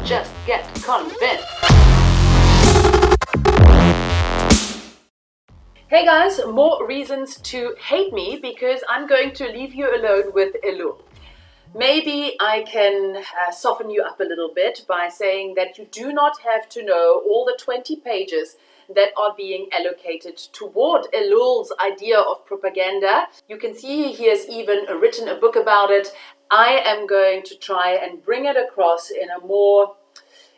Just get convinced. Hey guys, more reasons to hate me because I'm going to leave you alone with Ellul. Maybe I can soften you up a little bit by saying that you do not have to know all the 20 pages that are being allocated toward Ellul's idea of propaganda. You can see he has even written a book about it. I am going to try and bring it across in a more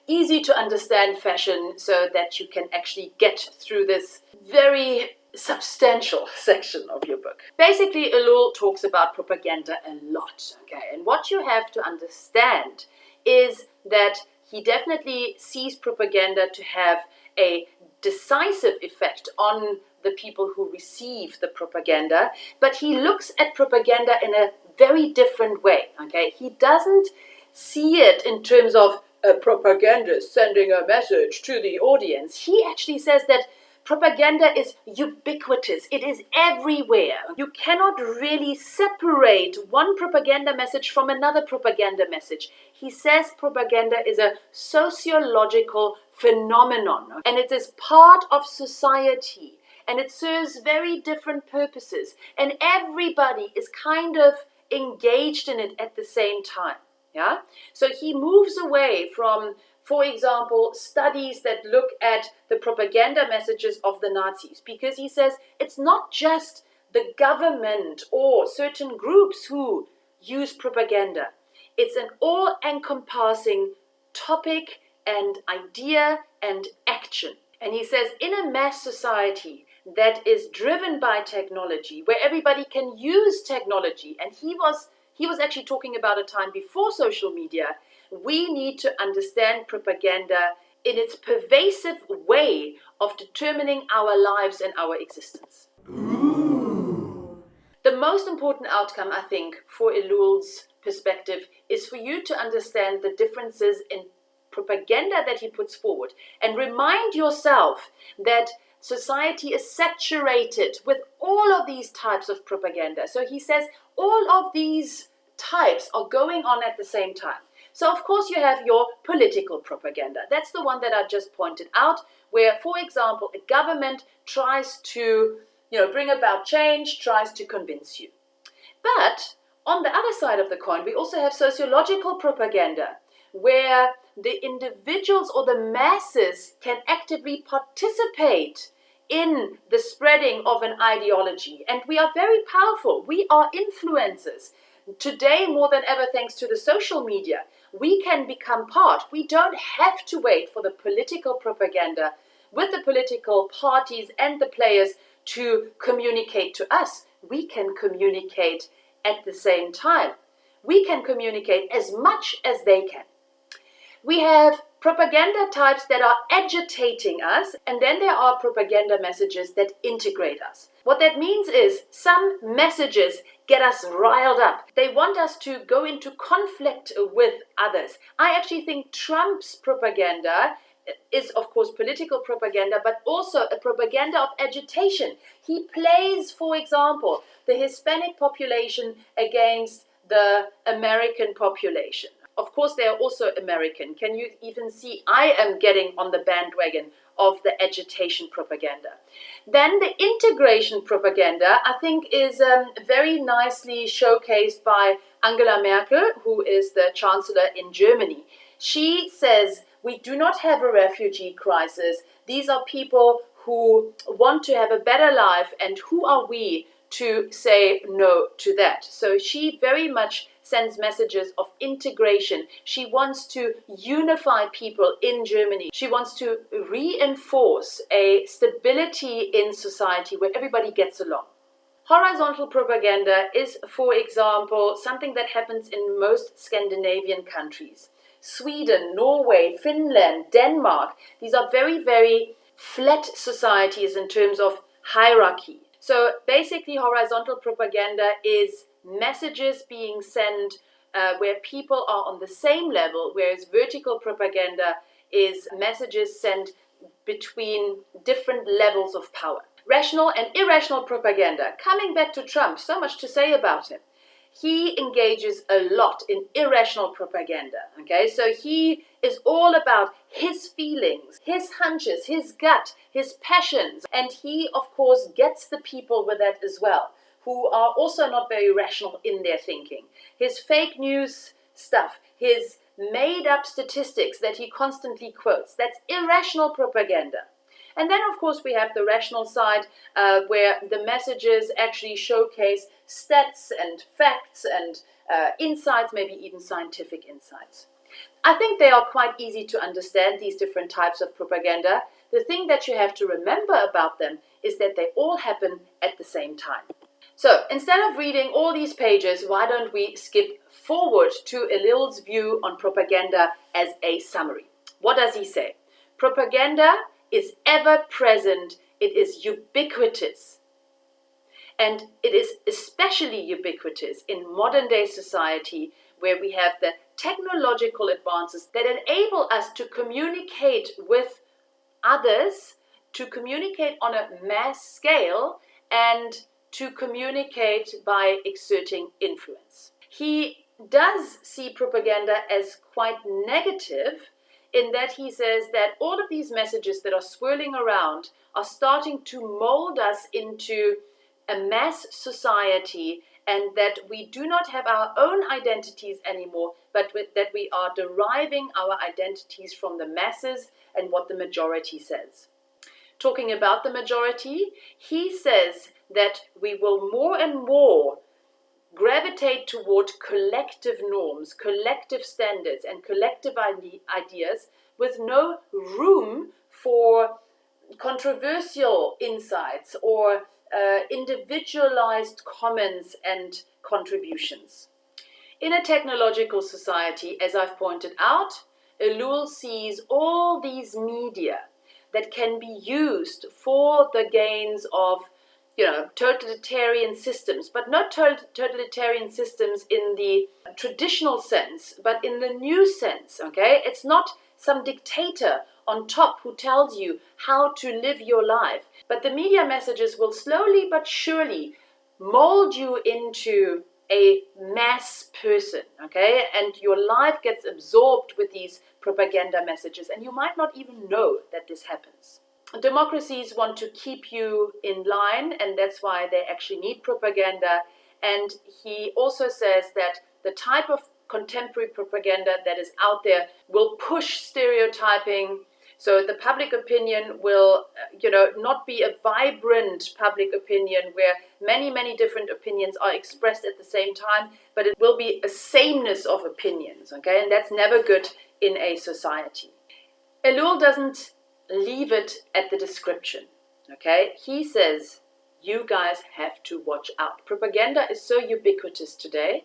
easy to understand fashion so that you can actually get through this very substantial section of your book. Basically, Ellul talks about propaganda a lot, okay? And what you have to understand is that he definitely sees propaganda to have a decisive effect on the people who receive the propaganda, but he looks at propaganda in a very different way, okay? He doesn't see it in terms of a propagandist sending a message to the audience. He actually says that propaganda is ubiquitous. It is everywhere. You cannot really separate one propaganda message from another propaganda message. He says propaganda is a sociological phenomenon and it is part of society and it serves very different purposes and everybody is kind of engaged in it at the same time. Yeah? So he moves away from, for example, studies that look at the propaganda messages of the Nazis, because he says it's not just the government or certain groups who use propaganda. It's an all-encompassing topic and idea and action. And he says in a mass society that is driven by technology, where everybody can use technology, and he was actually talking about a time before social media, we need to understand propaganda in its pervasive way of determining our lives and our existence. Ooh. The most important outcome, I think, for Ellul's perspective is for you to understand the differences in propaganda that he puts forward and remind yourself that society is saturated with all of these types of propaganda. So he says all of these types are going on at the same time. So of course you have your political propaganda. That's the one that I just pointed out, where, for example, a government tries to, bring about change, tries to convince you. But on the other side of the coin, we also have sociological propaganda, where the individuals or the masses can actively participate in the spreading of an ideology. And we are very powerful. We are influencers. Today, more than ever, thanks to the social media, we can become part. We don't have to wait for the political propaganda with the political parties and the players to communicate to us. We can communicate at the same time. We can communicate as much as they can. We have propaganda types that are agitating us, and then there are propaganda messages that integrate us. What that means is some messages get us riled up. They want us to go into conflict with others. I actually think Trump's propaganda is, of course, political propaganda, but also a propaganda of agitation. He plays, for example, the Hispanic population against the American population. Of course, they are also American. Can you even see I am getting on the bandwagon of the agitation propaganda? Then the integration propaganda, I think, is very nicely showcased by Angela Merkel, who is the Chancellor in Germany. She says, we do not have a refugee crisis. These are people who want to have a better life, and who are we to say no to that? So she very much sends messages of integration. She wants to unify people in Germany. She wants to reinforce a stability in society where everybody gets along. Horizontal propaganda is, for example, something that happens in most Scandinavian countries. Sweden, Norway, Finland, Denmark. These are very, very flat societies in terms of hierarchy. So basically, horizontal propaganda is messages being sent where people are on the same level, whereas vertical propaganda is messages sent between different levels of power. Rational and irrational propaganda. Coming back to Trump, so much to say about him. he engages a lot in irrational propaganda, okay? So he is all about his feelings, his hunches, his gut, his passions, and he, of course, gets the people with that as well, who are also not very rational in their thinking. His fake news stuff, his made-up statistics that he constantly quotes, that's irrational propaganda. And then, of course, we have the rational side where the messages actually showcase stats and facts and insights, maybe even scientific insights. I think they are quite easy to understand, these different types of propaganda. The thing that you have to remember about them is that they all happen at the same time. So instead of reading all these pages, why don't we skip forward to Ellul's view on propaganda as a summary? What does he say? Propaganda is ever present, it is ubiquitous. And it is especially ubiquitous in modern day society where we have the technological advances that enable us to communicate with others, to communicate on a mass scale, and to communicate by exerting influence. He does see propaganda as quite negative, in that he says that all of these messages that are swirling around are starting to mold us into a mass society, and that we do not have our own identities anymore, but that we are deriving our identities from the masses and what the majority says. Talking about the majority, he says that we will more and more gravitate toward collective norms, collective standards, and collective ideas, with no room for controversial insights or individualized comments and contributions. In a technological society, as I've pointed out, Ellul sees all these media that can be used for the gains of totalitarian systems, but not totalitarian systems in the traditional sense, but in the new sense, okay? It's not some dictator on top who tells you how to live your life, but the media messages will slowly but surely mold you into a mass person, okay? And your life gets absorbed with these propaganda messages, and you might not even know that this happens. Democracies want to keep you in line, and that's why they actually need propaganda. And he also says that the type of contemporary propaganda that is out there will push stereotyping. So the public opinion will, not be a vibrant public opinion where many different opinions are expressed at the same time, but it will be a sameness of opinions, okay? And that's never good in a society. Ellul doesn't leave it at the description, okay? He says, you guys have to watch out. Propaganda is so ubiquitous today,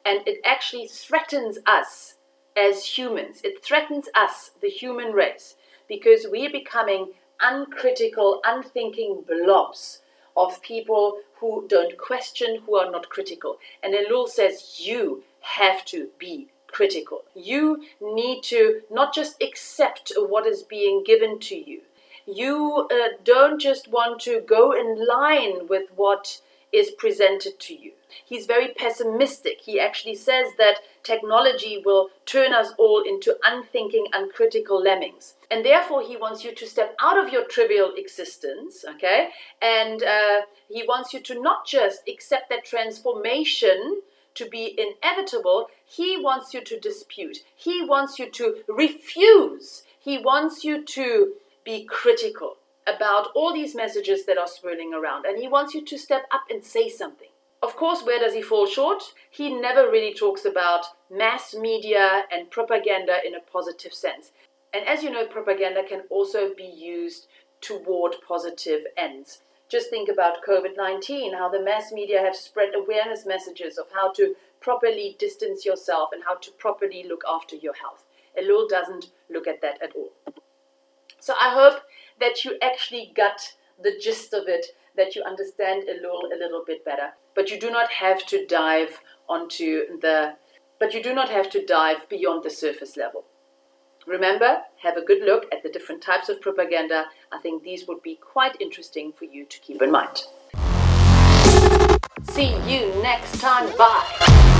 and it actually threatens us as humans. It threatens us, the human race, because we are becoming uncritical, unthinking blobs of people who don't question, who are not critical. And Ellul says, you have to be critical. You need to not just accept what is being given to you. You don't just want to go in line with what is presented to you. He's very pessimistic. He actually says that technology will turn us all into unthinking, uncritical lemmings. And therefore, he wants you to step out of your trivial existence, okay? And he wants you to not just accept that transformation to be inevitable. He wants you to dispute. He wants you to refuse. He wants you to be critical about all these messages that are swirling around. And he wants you to step up and say something. Of course, where does he fall short? He never really talks about mass media and propaganda in a positive sense. And as you know, propaganda can also be used toward positive ends. Just think about COVID-19, how the mass media have spread awareness messages of how to properly distance yourself and how to properly look after your health. Ellul doesn't look at that at all. So I hope that you actually got the gist of it, that you understand Ellul a little bit better. But you do not have to dive beyond the surface level. Remember, have a good look at the different types of propaganda. I think these would be quite interesting for you to keep in mind. See you next time. Bye.